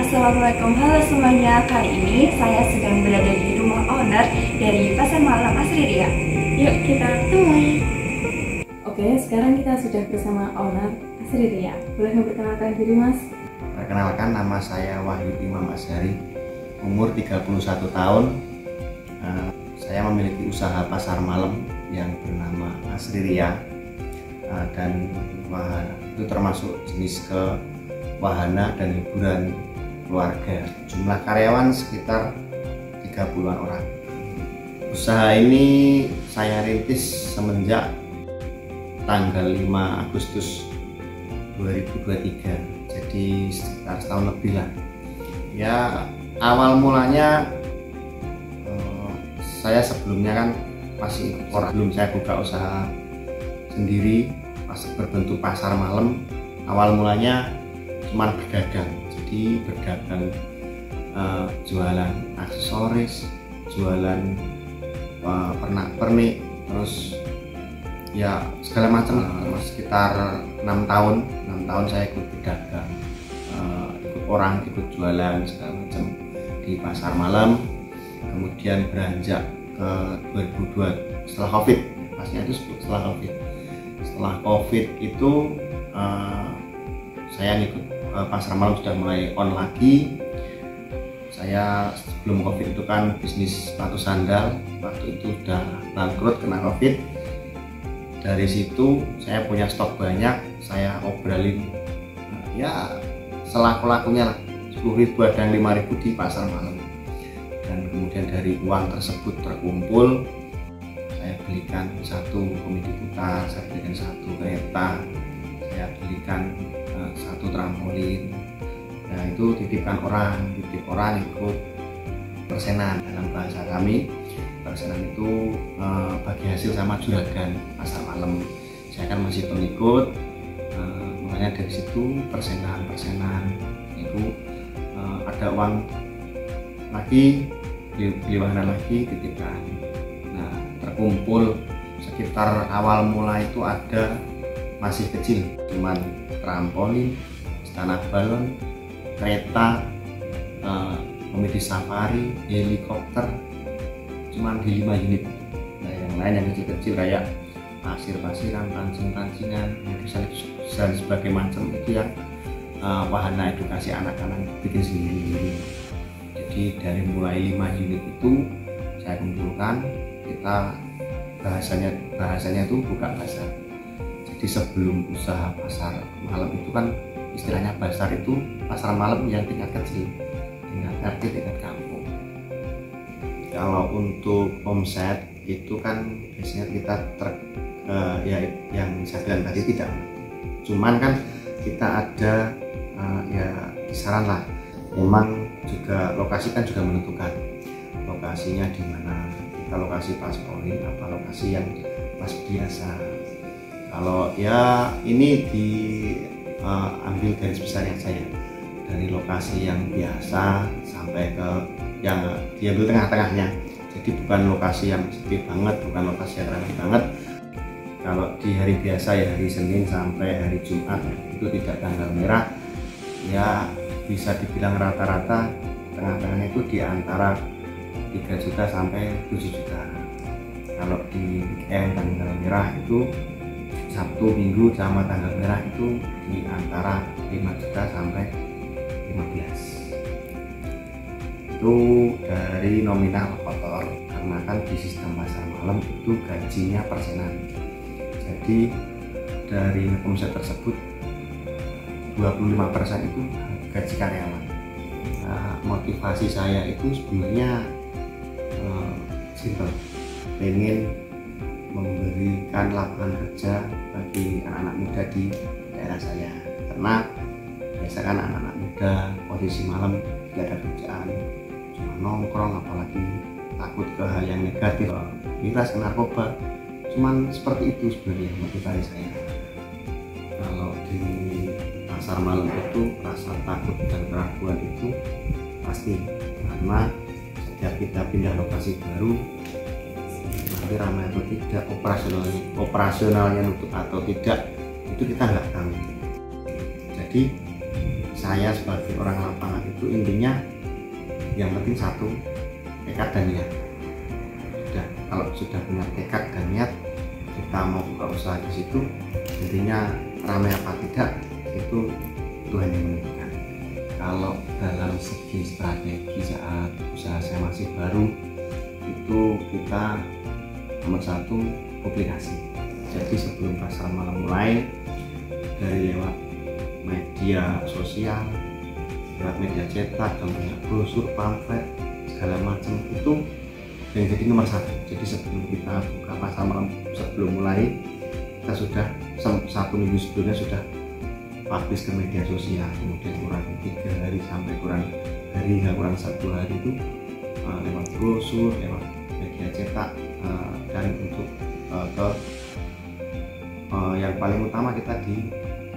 Assalamualaikum, halo semuanya. Kali ini saya sedang berada di rumah owner dari Pasar Malam Asri Ria. Yuk kita temui. Oke, sekarang kita sudah bersama owner Asri Ria. Boleh memperkenalkan diri, Mas? Perkenalkan, nama saya Wahyu Imam Azhari, umur 31 tahun. Saya memiliki usaha pasar malam yang bernama Asri Ria, dan itu termasuk jenis ke wahana dan hiburan keluarga. Jumlah karyawan sekitar 30-an orang. Usaha ini saya rintis semenjak tanggal 5 Agustus 2023, jadi sekitar setahun lebih lah. Ya, awal mulanya saya sebelumnya kan masih ikut orang. Belum saya buka usaha sendiri, masih berbentuk pasar malam. Awal mulanya cuma berdagang, jadi berdagang, jualan aksesoris, jualan pernak-pernik, terus ya segala macam. Sekitar 6 tahun saya ikut berdagang, ikut orang, ikut jualan segala macam di pasar malam. Kemudian beranjak ke 2002 setelah COVID, pastinya itu setelah COVID. Setelah COVID itu saya ngikut pasar malam sudah mulai on lagi. Saya sebelum COVID itu kan bisnis sepatu sandal, waktu itu udah bangkrut kena COVID. Dari situ saya punya stok banyak, saya obrolin ya selaku-lakunya lah, 10.000 ada yang 5.000 di pasar malam. Dan kemudian dari uang tersebut terkumpul, saya belikan satu komedi putar, saya belikan satu kereta, saya belikan satu trampolin. Nah, itu titip orang ikut persenan. Dalam bahasa kami, persenan itu bagi hasil sama juragan pasar malam. Saya kan masih pengikut, makanya dari situ persenan itu ada uang lagi, beli wahana lagi, titipkan. Nah, terkumpul sekitar awal mulai itu ada masih kecil, cuman trampolin, stand-up balon, kereta, komedi safari, helikopter, cuman di 5 unit. Nah, yang lain yang kecil-kecil kayak pasir-pasiran, pancing-pancingan, dan sebagai macam itu yang wahana edukasi anak-anak bikin sendiri. Jadi dari mulai 5 unit itu saya kumpulkan, kita bahasanya itu buka pasar. Jadi sebelum usaha pasar malam itu kan istilahnya pasar itu pasar malam yang tingkat kecil, tingkat RT, tingkat kampung. Kalau untuk omset itu kan biasanya kita ya yang saya bilang tadi tidak, cuman kan kita ada ya kisaran lah. Memang juga lokasi kan juga menentukan lokasinya di mana. Kita lokasi pas point apa lokasi yang pas biasa. Kalau ya ini ambil garis besar yang saya dari lokasi yang biasa sampai ke yang diambil tengah-tengahnya. Jadi bukan lokasi yang sepi banget, bukan lokasi yang ramai banget. Kalau di hari biasa ya hari Senin sampai hari Jumat itu tidak tanggal merah, ya bisa dibilang rata-rata tengah-tengahnya itu di antara 3 juta sampai 7 juta. Kalau di weekend tanggal merah itu Sabtu Minggu sama tanggal merah itu di antara 5 juta sampai 15. Itu dari nominal kotor, karena kan di sistem pasar malam itu gajinya persenan. Jadi dari omset tersebut 25% itu gaji karyawan. Nah, motivasi saya itu sebenarnya simple, pengen memberikan lapangan kerja bagi anak-anak muda di daerah saya. Karena biasa kan anak-anak muda posisi malam tidak ada kerjaan, cuma nongkrong, apalagi takut ke hal yang negatif, miras, narkoba. Cuman seperti itu sebenarnya motivasi saya. Kalau di pasar malam itu rasa takut dan keraguan itu pasti, karena setiap kita pindah lokasi baru, nanti ramai atau tidak, operasionalnya nutup atau tidak, itu kita nggak tahu. Jadi saya sebagai orang lapangan itu intinya yang penting satu, tekad dan niat. Kalau sudah punya tekad dan niat, kita mau buka usaha di situ, intinya ramai apa tidak itu Tuhan yang menentukan. Kalau dalam segi strategi saat usaha saya masih baru, itu kita nomor satu publikasi. Jadi sebelum pasar malam mulai, dari lewat media sosial, lewat media cetak, contohnya brosur, pamflet, segala macam itu yang jadi nomor satu. Jadi sebelum kita buka pasar malam, sebelum mulai, kita sudah 1 minggu sebelumnya sudah publish ke media sosial, kemudian kurang 3 hari sampai kurang 1 hari itu lewat brosur, lewat media cetak, dan untuk yang paling utama kita di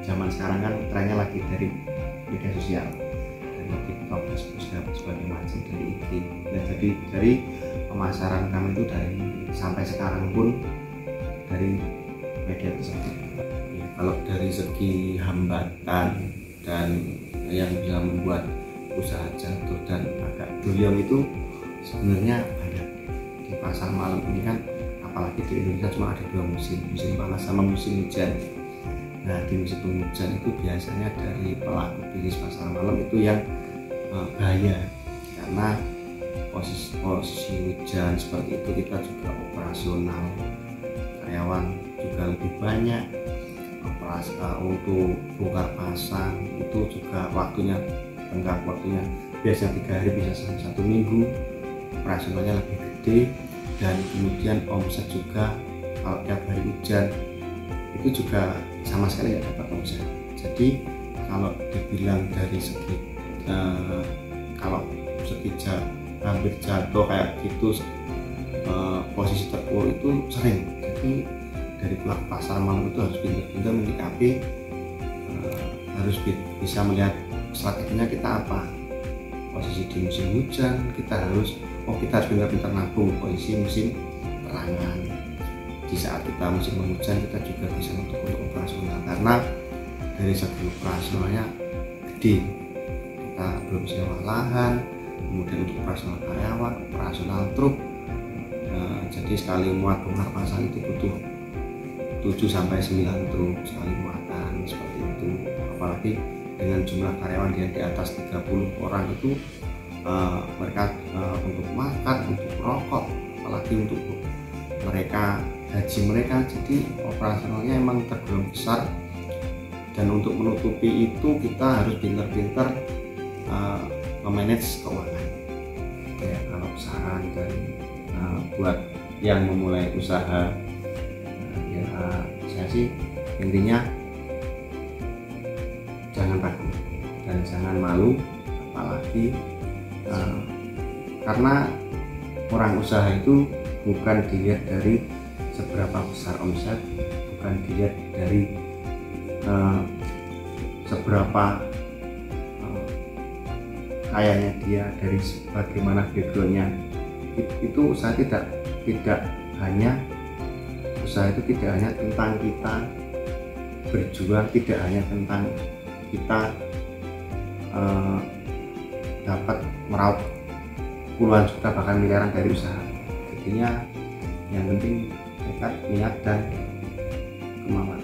zaman sekarang kan trennya lagi dari media sosial, dari TikTok, Facebook, sebagai macam, dari IG. Dan jadi dari pemasaran kami itu dari sampai sekarang pun dari media tersebut. Ya, kalau dari segi hambatan dan yang bisa membuat usaha jatuh dan agak doyong itu sebenarnya banyak. Di pasar malam ini kan, apalagi di Indonesia cuma ada 2 musim, musim panas sama musim hujan. Nah, di musim penghujan itu biasanya dari pelaku bisnis pasar malam itu yang bahaya, karena posisi hujan seperti itu kita juga operasional, karyawan juga lebih banyak, untuk bongkar pasang itu juga waktunya tenggang, waktunya biasanya 3 hari bisa sampai 1 minggu, operasionalnya lebih gede, dan kemudian omset juga kalau tiap hari hujan itu juga sama sekali nggak dapat omset. Jadi kalau dibilang dari segi kalau segi hampir jatuh kayak gitu, posisi terpuruk itu sering. Jadi dari pelaku pasar malam itu harus pintar-pintar menyikapi, harus bisa melihat strateginya kita apa. Posisi di musim hujan kita harus pintar-pintar nabung posisi musim terangan. Di saat kita musim hujan kita juga bisa untuk operasional, karena dari segi operasionalnya gede, kita belum sewa lahan, kemudian untuk operasional karyawan, operasional truk. Jadi sekali muat bongkar pasang itu butuh 7-9 truk sekali muatan seperti itu. Apalagi dengan jumlah karyawan yang di atas 30 orang itu, mereka untuk makan, untuk rokok, apalagi untuk mereka gaji mereka, jadi operasionalnya emang tergolong besar. Dan untuk menutupi itu kita harus pintar-pintar memanage keuangan. Ya, kalau saran dari buat yang memulai usaha, ya saya sih intinya jangan ragu dan jangan malu, apalagi karena orang usaha itu bukan dilihat dari seberapa besar omset, bukan dilihat dari seberapa kayanya dia, dari bagaimana backgroundnya. Itu usaha tidak hanya tentang kita berjuang, tidak hanya tentang kita dapat meraup puluhan juta bahkan miliaran dari usaha. Jadinya yang penting tekad, niat, dan kemauan.